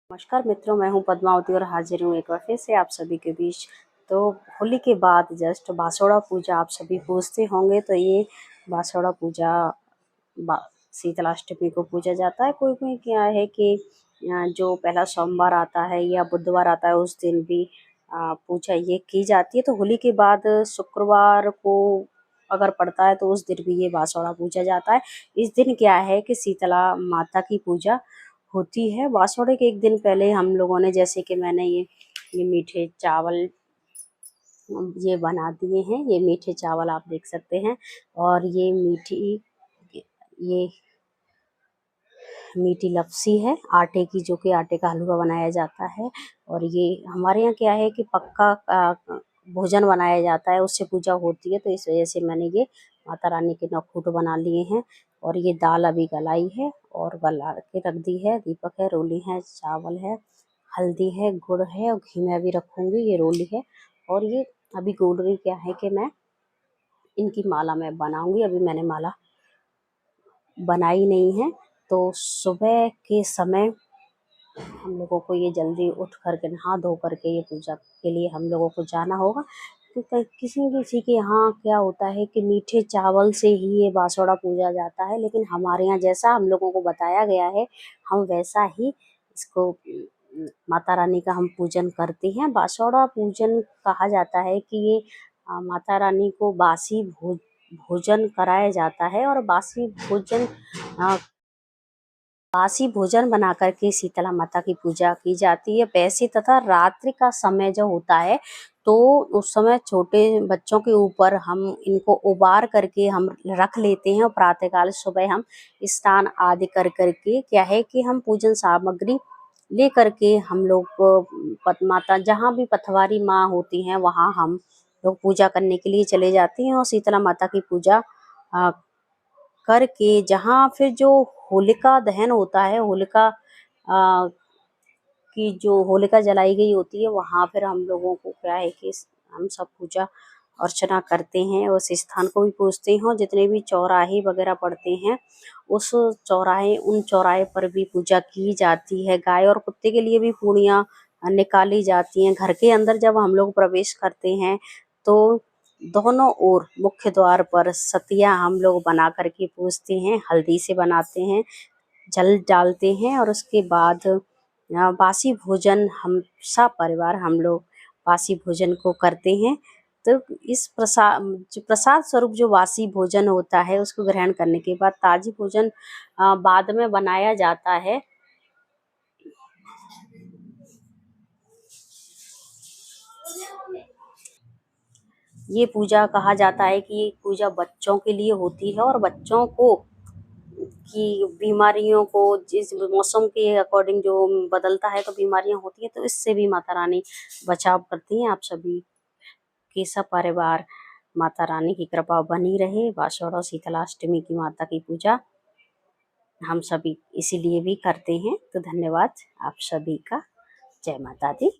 नमस्कार मित्रों, मैं हूं पद्मावती और हाजिर हूं एक बार फिर से आप सभी के बीच। तो होली के बाद जस्ट बासोड़ा पूजा आप सभी पूजते होंगे। तो ये बासोड़ा पूजा शीतलाष्टमी को पूजा जाता है। कोई कोई क्या है कि जो पहला सोमवार आता है या बुधवार आता है उस दिन भी पूजा ये की जाती है। तो होली के बाद शुक्रवार को अगर पड़ता है तो उस दिन भी ये बासोड़ा पूजा जाता है। इस दिन क्या है कि शीतला माता की पूजा होती है। बासोड़े के एक दिन पहले हम लोगों ने, जैसे कि मैंने ये मीठे चावल ये बना दिए हैं। ये मीठे चावल आप देख सकते हैं। और ये मीठी लपसी है आटे की, जो कि आटे का हलवा बनाया जाता है। और ये हमारे यहाँ क्या है कि पक्का भोजन बनाया जाता है, उससे पूजा होती है। तो इस वजह से मैंने ये माता रानी के नखूट बना लिए हैं। और ये दाल अभी गलाई है और गला के रख दी है। दीपक है, रोली है, चावल है, हल्दी है, गुड़ है और घी में अभी रखूंगी। ये रोली है और ये अभी गोलरी क्या है कि मैं इनकी माला में बनाऊंगी। अभी मैंने माला बनाई नहीं है। तो सुबह के समय हम लोगों को ये जल्दी उठ करके नहा धो करके ये पूजा के लिए हम लोगों को जाना होगा। तो किसी किसी के यहाँ क्या होता है कि मीठे चावल से ही ये बासोड़ा पूजा जाता है, लेकिन हमारे यहाँ जैसा हम लोगों को बताया गया है हम वैसा ही इसको माता रानी का हम पूजन करते हैं। बासोड़ा पूजन कहा जाता है कि ये माता रानी को भोजन कराया जाता है। और बासी भोजन बना करके शीतला माता की पूजा की जाती है। वैसे तथा रात्रि का समय जो होता है तो उस समय छोटे बच्चों के ऊपर हम इनको उबार करके हम रख लेते हैं। और प्रातःकाल सुबह हम स्नान आदि कर करके क्या है कि हम पूजन सामग्री ले करके हम लोग माता जहाँ भी पथवारी माँ होती हैं वहाँ हम लोग पूजा करने के लिए चले जाते हैं। और शीतला माता की पूजा करके जहाँ फिर जो होलिका दहन होता है, होलिका की जो होलिका जलाई गई होती है, वहाँ फिर हम लोगों को क्या है कि हम सब पूजा अर्चना करते हैं। उस स्थान को भी पूजते हैं और जितने भी चौराहे वगैरह पड़ते हैं उन चौराहे पर भी पूजा की जाती है। गाय और कुत्ते के लिए भी पूड़ियाँ निकाली जाती हैं। घर के अंदर जब हम लोग प्रवेश करते हैं तो दोनों ओर मुख्य द्वार पर सतिया हम लोग बना करके पूजते हैं। हल्दी से बनाते हैं, जल डालते हैं और उसके बाद बासी भोजन हम सब परिवार हम लोग बासी भोजन को करते हैं। तो इस प्रसाद स्वरूप जो बासी भोजन होता है उसको ग्रहण करने के बाद ताजी भोजन बाद में बनाया जाता है। ये पूजा कहा जाता है कि ये पूजा बच्चों के लिए होती है और बच्चों को की बीमारियों को जिस मौसम के अकॉर्डिंग जो बदलता है तो बीमारियां होती है, तो इससे भी माता रानी बचाव करती हैं। आप सभी के सब परिवार माता रानी की कृपा बनी रहे। बासोड़ा शीतलाष्टमी की माता की पूजा हम सभी इसीलिए भी करते हैं। तो धन्यवाद आप सभी का। जय माता दी।